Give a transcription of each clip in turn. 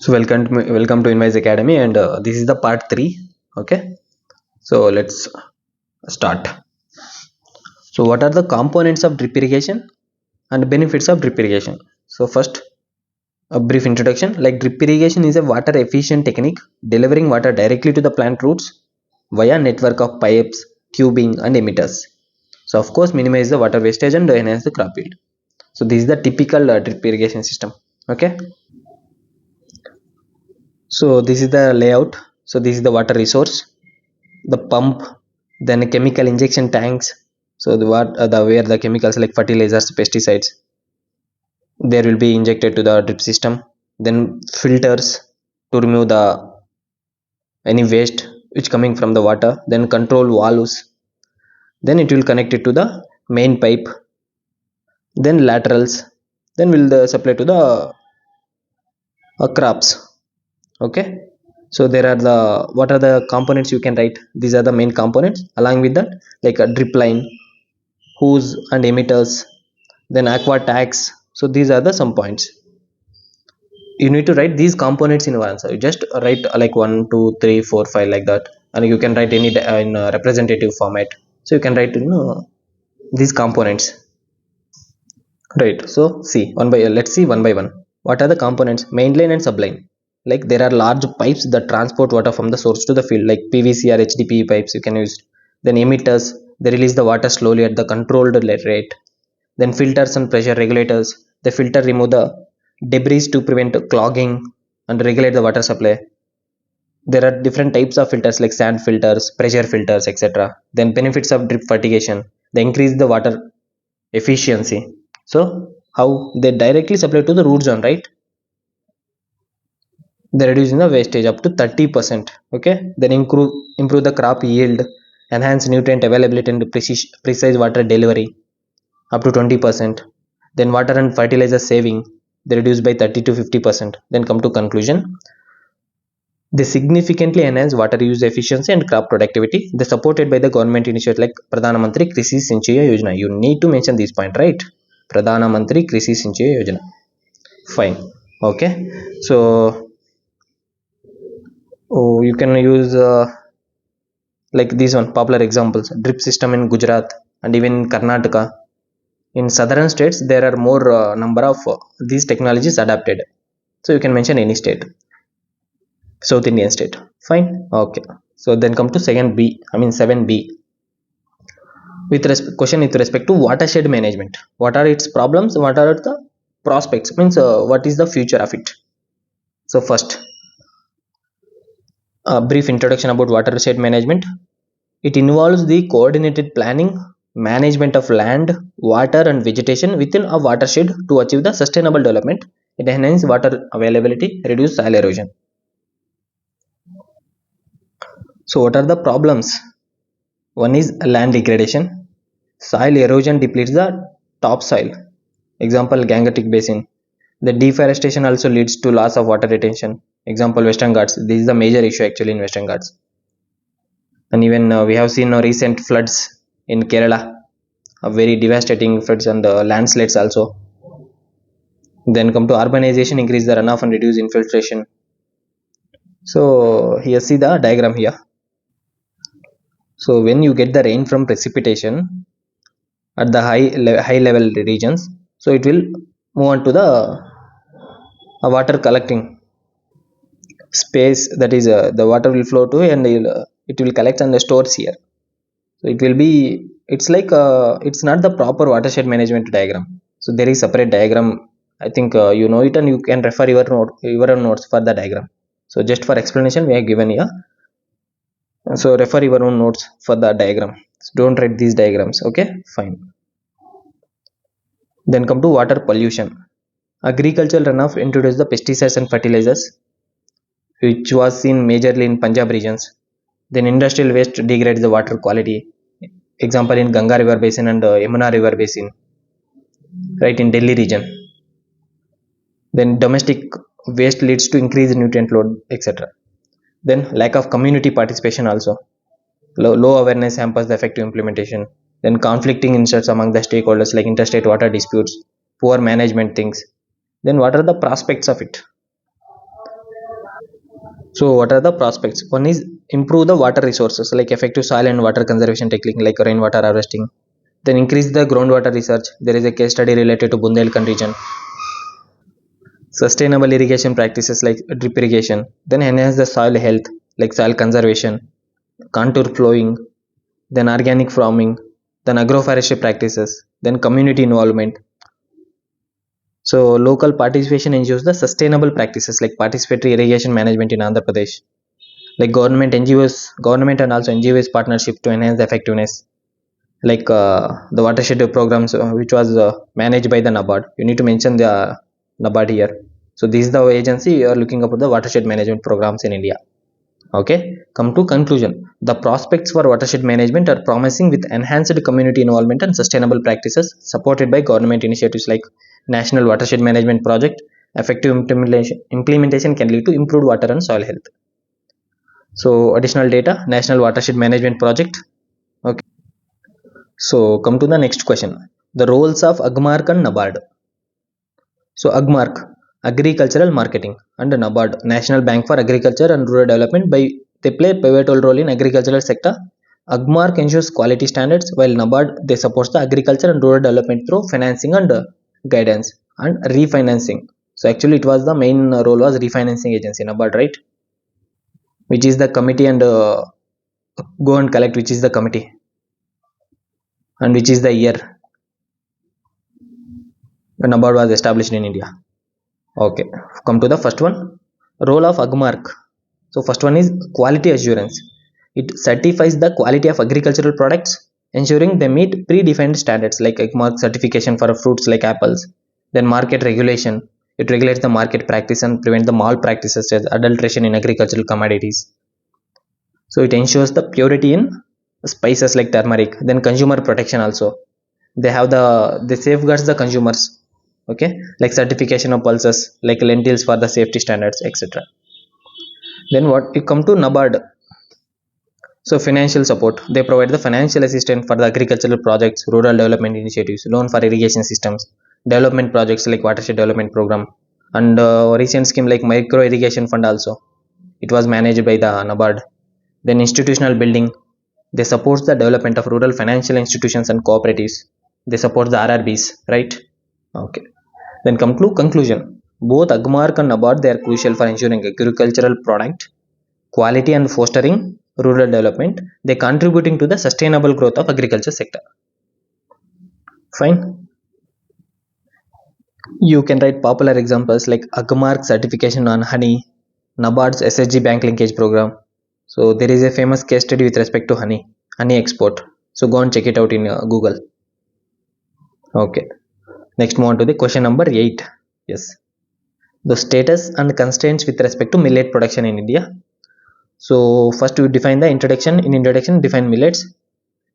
So welcome to Invice Academy, and this is the part 3. Okay, so let's start. So what are the components of drip irrigation and benefits of drip irrigation? So first, a brief introduction. Like, drip irrigation is a water efficient technique delivering water directly to the plant roots via network of pipes, tubing and emitters. So of course minimize the water wastage and enhance the crop yield. So this is the typical drip irrigation system. Okay, so this is the layout. So this is the water resource, the pump, then chemical injection tanks. So the where the chemicals like fertilizers, pesticides, there will be injected to the drip system. Then filters to remove the any waste which coming from the water. Then control valves. Then it will connect it to the main pipe. Then laterals. Then will the supply to the crops. Okay. So there are the what are the components you can write? These are the main components. Along with that, like a drip line, hose and emitters, then aqua tags. So these are the some points you need to write these components in your answer. You just write like 1 2 3 4 5 like that, and you can write any in representative format. So you can write these components, right? So see one by let's see one by one. What are the components? Mainline and subline. Like, there are large pipes that transport water from the source to the field, like PVC or HDPE pipes you can use. Then emitters, they release the water slowly at the controlled rate. Then filters and pressure regulators, they filter remove the debris to prevent clogging and regulate the water supply. There are different types of filters like sand filters, pressure filters, etc. Then benefits of drip fertigation, they increase the water efficiency. So how they directly supply to the root zone, right? They reduce the wastage up to 30%. Okay, then improve the crop yield, enhance nutrient availability and precise water delivery up to 20%. Then water and fertilizer saving, they reduce by 30 to 50%. Then come to conclusion. They significantly enhance water use efficiency and crop productivity. They supported by the government initiative like Pradhana Mantri Krishi Sinchaya Yojana. You need to mention this point, right? Pradhana Mantri Krishi Sinchaya Yojana. Fine. Okay. So you can use like this one popular examples: drip system in Gujarat and even Karnataka. In southern states there are more number of these technologies adapted. So you can mention any state. South Indian state. Fine. Okay, so then come to second B, I mean 7B. Question with respect to watershed management. What are its problems? What are the prospects? Means what is the future of it? So first, a brief introduction about watershed management. It involves the coordinated planning, management of land, water and vegetation within a watershed to achieve the sustainable development. It enhances water availability, reduce soil erosion. So what are the problems? One is land degradation. Soil erosion depletes the topsoil. Example, Gangetic Basin. The deforestation also leads to loss of water retention. Example, Western Ghats. This is the major issue actually in Western Ghats. And even we have seen recent floods in Kerala, very devastating floods and landslides also. Then come to urbanization, increase the runoff and reduce infiltration. So here see the diagram here. So when you get the rain from precipitation at the high level regions, so it will move on to the water collecting space. That is the water will flow to, and it will collect and stores here. So it will be, it's like it's not the proper watershed management diagram. So there is separate diagram. I think you know it, and you can refer your own notes for the diagram. So just for explanation we have given here. So refer your own notes for the diagram. So don't write these diagrams. Okay, fine. Then come to water pollution. Agricultural runoff introduced the pesticides and fertilizers, which was seen majorly in Punjab regions. Then industrial waste degrades the water quality. Example, in Ganga river basin and Yamuna river basin, right, in Delhi region. Then domestic waste leads to increased nutrient load, etc. Then lack of community participation also. Low awareness hampers the effective implementation. Then conflicting interests among the stakeholders, like interstate water disputes, poor management things. Then what are the prospects of it? So what are the prospects? One is improve the water resources like effective soil and water conservation technique like rainwater harvesting. Then increase the groundwater research. There is a case study related to Bundelkhand region. Sustainable irrigation practices like drip irrigation. Then enhance the soil health like soil conservation, contour flowing, then organic farming, then agroforestry practices, then community involvement. So local participation ensures the sustainable practices like participatory irrigation management in Andhra Pradesh, like government and also NGOs partnership to enhance the effectiveness, like the watershed programs which was managed by the NABARD. You need to mention the NABARD here. So this is the agency you are looking about the watershed management programs in India. Okay, come to conclusion. The prospects for watershed management are promising with enhanced community involvement and sustainable practices supported by government initiatives like National Watershed Management Project. Effective implementation can lead to improved water and soil health. So additional data, National Watershed Management Project. Okay. So come to the next question. The roles of Agmark and NABARD. So Agmark, Agricultural Marketing, and NABARD, National Bank for Agriculture and Rural Development, by they play a pivotal role in agricultural sector. Agmark ensures quality standards, while NABARD they supports the agriculture and rural development through financing and guidance and refinancing. So actually, it was the main role was refinancing agency NABARD, right? Which is the committee and go and collect, which is the committee and which is the year when NABARD was established in India. Okay, come to the first one. Role of Agmark. So first one is quality assurance. It certifies the quality of agricultural products, ensuring they meet predefined standards like Agmark certification for fruits like apples. Then market regulation. It regulates the market practice and prevents the malpractices as adulteration in agricultural commodities. So it ensures the purity in spices like turmeric. Then consumer protection also. They safeguards the consumers. Okay, like certification of pulses like lentils for the safety standards, etc. Then what you come to NABARD. So financial support. They provide the financial assistance for the agricultural projects, rural development initiatives, loan for irrigation systems, development projects like watershed development program, and recent scheme like micro irrigation fund also. It was managed by the NABARD. Then institutional building. They support the development of rural financial institutions and cooperatives. They support the RRBs, right? Okay. Then come to conclusion. Both Agmark and NABARD they are crucial for ensuring agricultural product quality and fostering rural development. They contributing to the sustainable growth of agriculture sector. Fine. You can write popular examples like Agmark certification on honey, NABARD's SSG bank linkage program. So there is a famous case study with respect to honey export. So go and check it out in Google. Okay. Next, move on to the question number 8. Yes. The status and constraints with respect to millet production in India. So first we define the introduction. In introduction, define millets.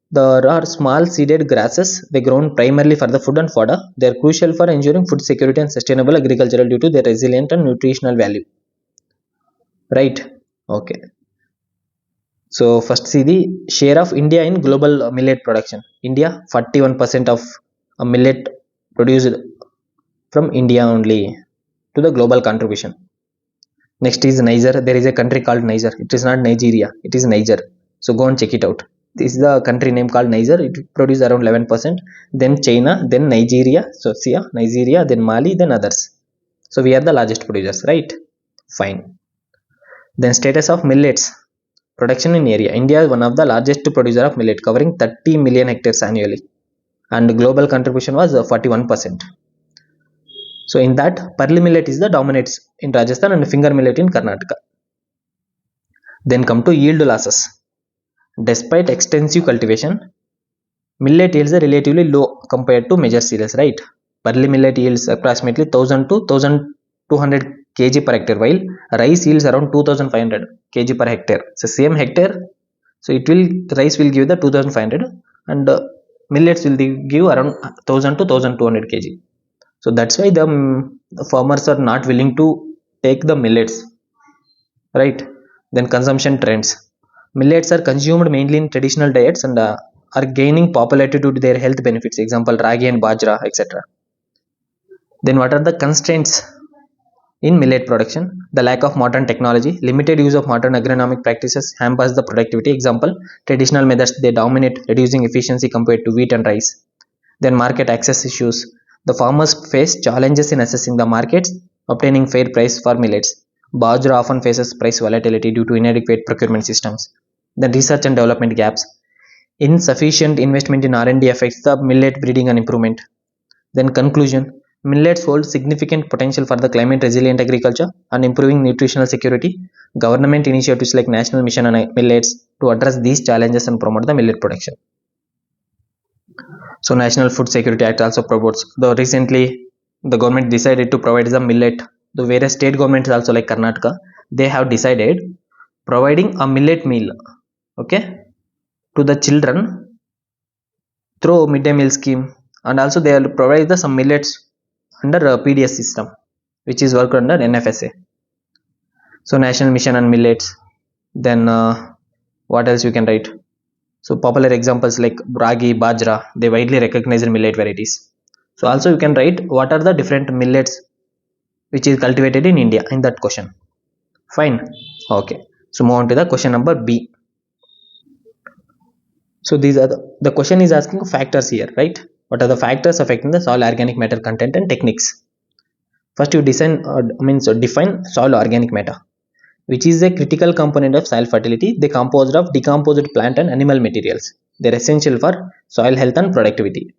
There are small seeded grasses. They grown primarily for the food and fodder. They are crucial for ensuring food security and sustainable agriculture due to their resilient and nutritional value. Right? Okay. So first see the share of India in global millet production. India 41% of millet produced from India only to the global contribution. Next is Niger. There is a country called Niger. It is not Nigeria. It is Niger. So go and check it out. This is the country name called Niger. It produces around 11%. Then China. Then Nigeria. So see, Nigeria. Then Mali. Then others. So we are the largest producers, right? Fine. Then status of millets. Production in area. India is one of the largest producer of millet, covering 30 million hectares annually. And global contribution was 41%. So in that, Parli millet is the dominates in Rajasthan and finger millet in Karnataka. Then come to yield losses. Despite extensive cultivation, millet yields are relatively low compared to major cereals, right? Parli millet yields approximately 1000 to 1200 kg per hectare, while rice yields around 2500 kg per hectare. So same hectare, so rice will give the 2500 and millets will give around 1000 to 1200 kg. So that's why the farmers are not willing to take the millets, right? Then consumption trends. Millets are consumed mainly in traditional diets and are gaining popularity due to their health benefits. Example, ragi and bajra, etc. Then what are the constraints? In millet production, the lack of modern technology, limited use of modern agronomic practices hampers the productivity. Example, traditional methods they dominate, reducing efficiency compared to wheat and rice. Then market access issues. The farmers face challenges in assessing the markets, obtaining fair price for millets. Bajra often faces price volatility due to inadequate procurement systems. Then research and development gaps. Insufficient investment in R&D affects the millet breeding and improvement. Then conclusion, millets hold significant potential for the climate resilient agriculture and improving nutritional security. Government initiatives like National Mission on Millets to address these challenges and promote the millet production. So National Food Security Act also promotes. Though recently the government decided to provide the millet. The various state governments also like Karnataka, they have decided providing a millet meal, okay, to the children through midday meal scheme, and also they will provide the some millets under a PDS system, which is worked under NFSA. So National Mission on Millets. Then what else you can write? So popular examples like ragi, bajra, they widely recognized millet varieties. So also you can write what are the different millets which is cultivated in India in that question. Fine. Okay. So move on to the question number B. So these are the question is asking factors here, right? What are the factors affecting the soil organic matter content and techniques? First, you define soil organic matter, which is a critical component of soil fertility. They composed of decomposed plant and animal materials. They're essential for soil health and productivity.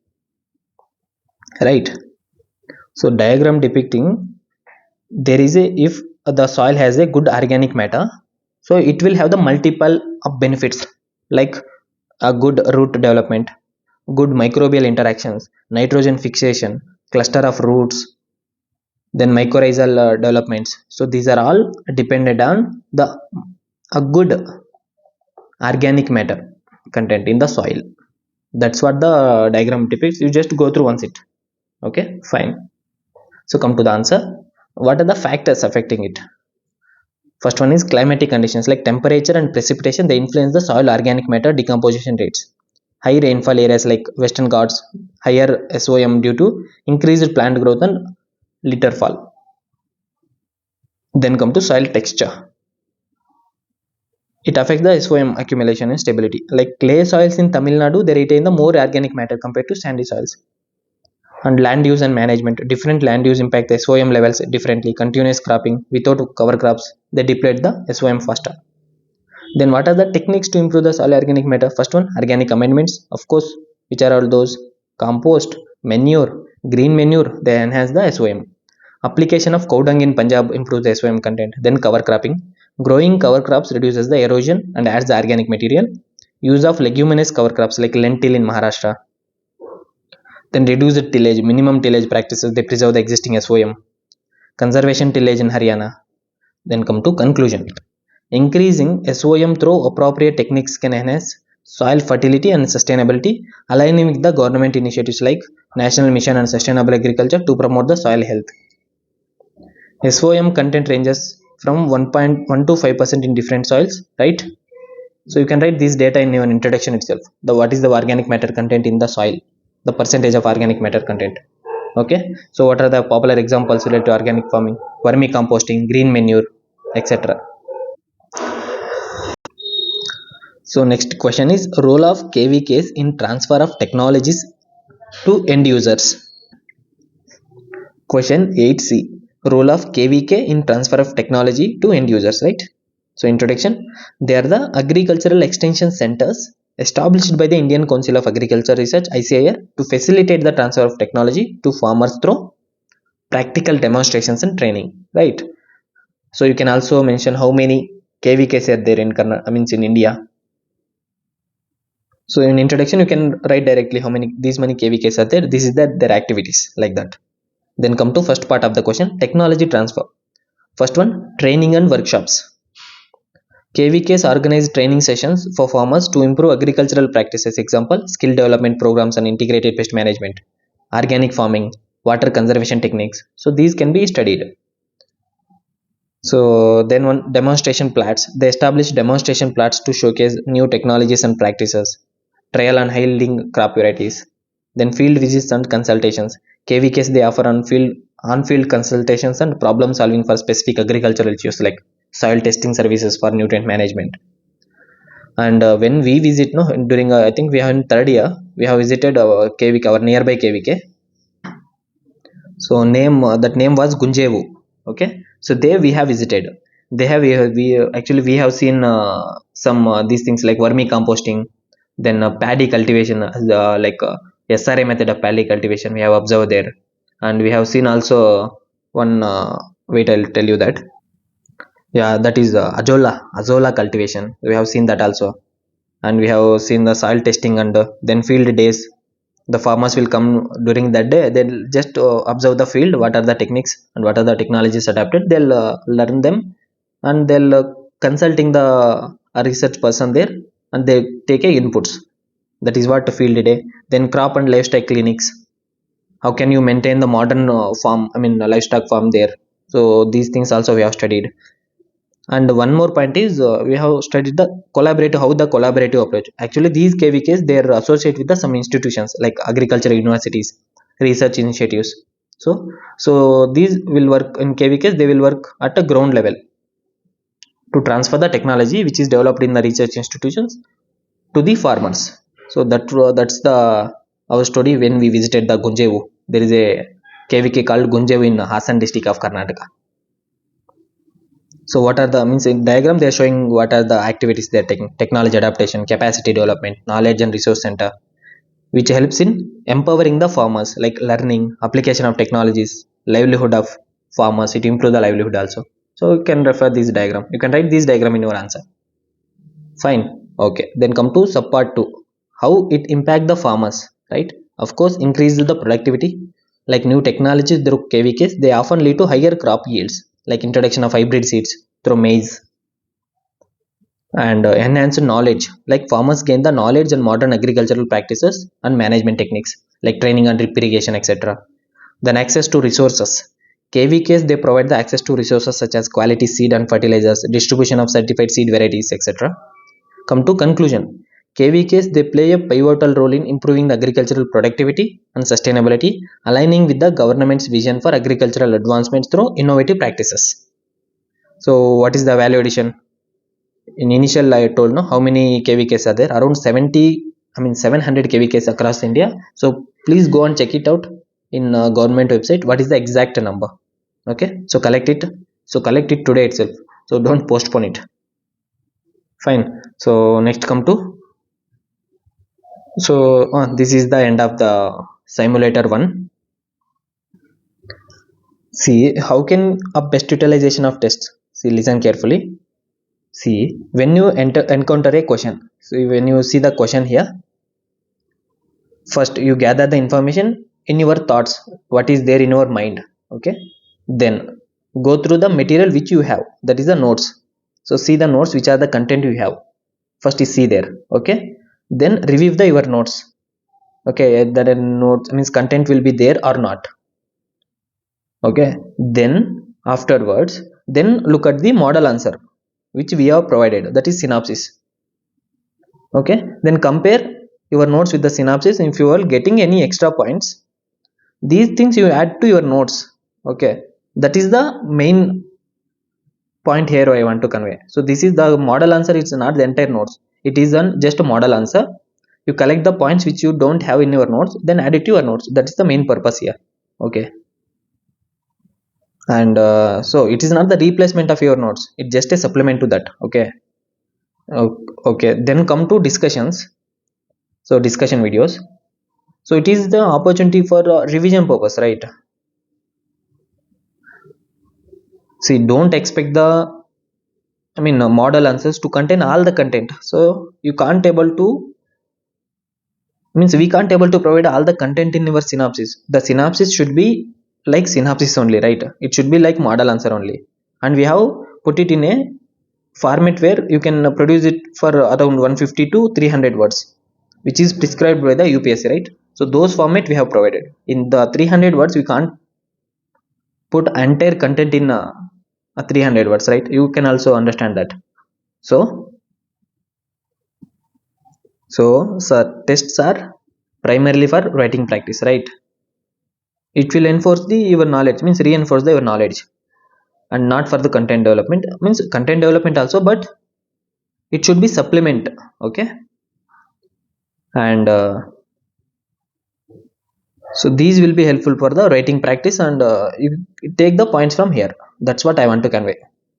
Right. So diagram depicting there is a if the soil has a good organic matter, so it will have the multiple of benefits like a good root development, good microbial interactions, nitrogen fixation, cluster of roots, then mycorrhizal developments. So these are all dependent on the a good organic matter content in the soil. That's what the diagram depicts. You just go through once it. Okay, fine. So come to the answer. What are the factors affecting it? First one is climatic conditions like temperature and precipitation. They influence the soil organic matter decomposition rates. High rainfall areas like Western Ghats, higher SOM due to increased plant growth and litter fall. Then come to soil texture. It affects the SOM accumulation and stability. Like clay soils in Tamil Nadu, they retain the more organic matter compared to sandy soils. And land use and management. Different land use impact the SOM levels differently. Continuous cropping without cover crops, they deplete the SOM faster. Then what are the techniques to improve the soil organic matter? First one, organic amendments, of course, which are all those? Compost, manure, green manure, they enhance the SOM. Application of cow dung in Punjab improves the SOM content. Then cover cropping. Growing cover crops reduces the erosion and adds the organic material. Use of leguminous cover crops like lentil in Maharashtra. Then reduced tillage, minimum tillage practices, they preserve the existing SOM. Conservation tillage in Haryana. Then come to conclusion. Increasing SOM through appropriate techniques can enhance soil fertility and sustainability, aligning with the government initiatives like National Mission on Sustainable Agriculture to promote the soil health. SOM content ranges from 1.1 to 5% in different soils, right? So you can write this data in your introduction itself. The what is the organic matter content in the soil, the percentage of organic matter content. Okay. So what are the popular examples related to organic farming? Vermicomposting, green manure, etc. So next question is role of KVKs in transfer of technologies to end users. Question 8C, role of KVK in transfer of technology to end users, right? So introduction, they are the agricultural extension centers established by the Indian Council of Agriculture Research ICIR to facilitate the transfer of technology to farmers through practical demonstrations and training, right? So you can also mention how many KVKs are there in in India. So in introduction, you can write directly how many these many KVKs are there. This is that their activities like that. Then come to first part of the question, technology transfer. First one, training and workshops. KVKs organize training sessions for farmers to improve agricultural practices. Example, skill development programs and integrated pest management, organic farming, water conservation techniques. So these can be studied. So then one, demonstration plats. They establish demonstration plats to showcase new technologies and practices, trial and yielding crop varieties. Then field visits and consultations. KVKs they offer on field on-field consultations and problem solving for specific agricultural issues like soil testing services for nutrient management. And when we visit, no, during I think we have in third year, we have visited KVK, our nearby KVK. So that name was Gunjevu. Okay, so there we have visited. They have we actually we have seen some these things like vermi composting, then paddy cultivation, SRA method of paddy cultivation we have observed there. And we have seen also one wait, I'll tell you that. Yeah, that is azola cultivation, we have seen that also. And we have seen the soil testing, and then field days. The farmers will come during that day, they'll just observe the field, what are the techniques and what are the technologies adapted, they'll learn them. And they'll consulting the research person there, and they take a inputs. That is what field day. Then crop and livestock clinics, how can you maintain the modern farm, I mean livestock farm there. So these things also we have studied. And one more point is we have studied the collaborative, how the collaborative approach. Actually, these KVKs they are associated with some institutions like agricultural universities, research initiatives. So these will work in KVKs. They will work at a ground level to transfer the technology which is developed in the research institutions to the farmers. So that's the our story when we visited the Gunjevu. There is a KVK called Gunjevu in Hassan district of Karnataka. So what are the means in diagram they are showing what are the activities they are taking: technology adaptation, capacity development, knowledge and resource center, which helps in empowering the farmers, like learning, application of technologies, livelihood of farmers. It improve the livelihood also. So you can refer this diagram. You can write this diagram in your answer. Fine. Okay. Then come to subpart two. How it impact the farmers, right? Of course, increase the productivity. Like new technologies through KVKs, they often lead to higher crop yields, like introduction of hybrid seeds through maize. And enhance knowledge, like farmers gain the knowledge and modern agricultural practices and management techniques like training and drip irrigation, etc. Then access to resources, KVKs they provide the access to resources such as quality seed and fertilizers, distribution of certified seed varieties, etc. Come to conclusion, KVKs they play a pivotal role in improving the agricultural productivity and sustainability, aligning with the government's vision for agricultural advancements through innovative practices. So what is the value addition? In initial I told no how many KVKs are there, around 70, I mean 700 KVKs across India. So please go and check it out in government website what is the exact number. Okay, so collect it today itself, so don't postpone it. Fine. So next come to, so this is the end of the simulator one. See how can a best utilization of tests. See, listen carefully. See, when you encounter a question, so when you see the question here, first you gather the information in your thoughts, what is there in your mind. Okay, then go through the material which you have, that is the notes. So see the notes which are the content you have. First is see there. Okay, then review the your notes. Okay, that notes means content will be there or not. Okay, then afterwards, then look at the model answer which we have provided, that is synopsis. Okay, then compare your notes with the synopsis. If you are getting any extra points, these things you add to your notes. Okay, that is the main point here I want to convey. So this is the model answer, it's not the entire notes, it is just a model answer. You collect the points which you don't have in your notes, then add it to your notes. That is the main purpose here. Okay, and so it is not the replacement of your notes, it's just a supplement to that. Okay. Okay, then come to discussions. So discussion videos, so it is the opportunity for revision purpose, right? See, don't expect the, I mean model answers to contain all the content. So you can't able to, means we can't able to provide all the content in your synopsis. The synopsis should be like synopsis only, right? It should be like model answer only. And we have put it in a format where you can produce it for around 150 to 300 words, which is prescribed by the UPSC, right? So those format we have provided. In the 300 words we can't put entire content in a 300 words, right? You can also understand that. So so tests are primarily for writing practice, right? It will enforce the your knowledge, means reinforce the your knowledge, and not for the content development. Means content development also, but it should be supplement. Okay. And so these will be helpful for the writing practice, and you take the points from here. That's what I want to convey.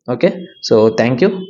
Okay, so thank you.